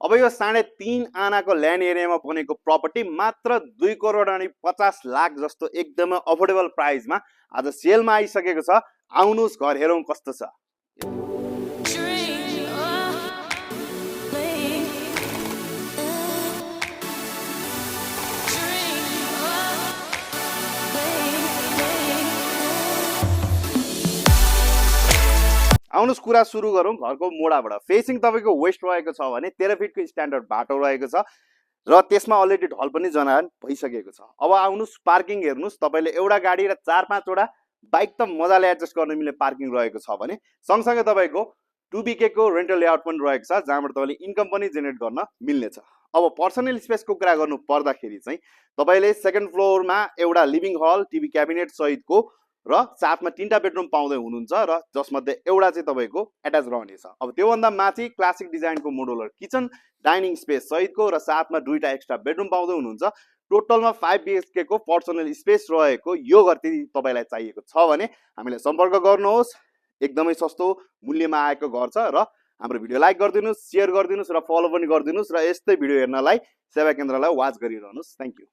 अब यो 3.5 आनाको ल्यान्ड एरियामा बनेको प्रपर्टी मात्र 2 करोड अनि 50 लाख जस्तो एकदमै अफोर्डेबल प्राइसमा आज सेलमा आइसकेको छ। आउनुस् घर हेरौँ कस्तो छ। आउनुस् कुरा सुरु गरौँ घरको मोडाबाट। फेसिङ तपाईको वेस्ट रहेको छ भने 13 फिटको स्ट्यान्डर्ड बाटो रहेको छ र त्यसमा अलरेडी ढल पनि जनान भइसकेको छ। अब आउनुस् पार्किङ हेर्नुस्। तपाईले एउटा गाडी र 4-5 वटा बाइक त मजाले एडजस्ट गर्न मिल्ने पार्किङ रहेको छ भने सँगसँगै तपाईको 2BK को रेन्टल लेआउट पनि रहेको छ जहाँबाट तपाईले इन्कम पनि जेनेरेट गर्न मिल्नेछ। अब पर्सनल स्पेसको कुरा गर्नु पर्दाखेरि चाहिँ तपाईले सेकेन्ड फ्लोरमा एउटा लिभिङ हल, टिभी क्याबिनेट सहितको र साथमा 3टा बेडरुम पाउँदै हुनुहुन्छ र जसमध्ये एउटा चाहिँ तपाईको एट्याच रहनेछ। अब त्योभन्दा माथि क्लासिक डिजाइनको मोडुलर किचन, डाइनिङ स्पेस सहितको र साथमा 2टा एक्स्ट्रा बेडरुम पाउँदै हुनुहुन्छ। टोटलमा 5 BHK को पर्सनल स्पेस रहेको यो घर तपाईलाई चाहिएको छ भने हामीलाई सम्पर्क गर्नुहोस्। एकदमै सस्तो मूल्यमा आएको घर छ र हाम्रो भिडियो लाइक गरिदिनुस्, शेयर गरिदिनुस् र फलो पनि गरिदिनुस् र यस्तै भिडियो हेर्नलाई सेवा केन्द्रलाई वाच गरिरहनुस्। Thank you.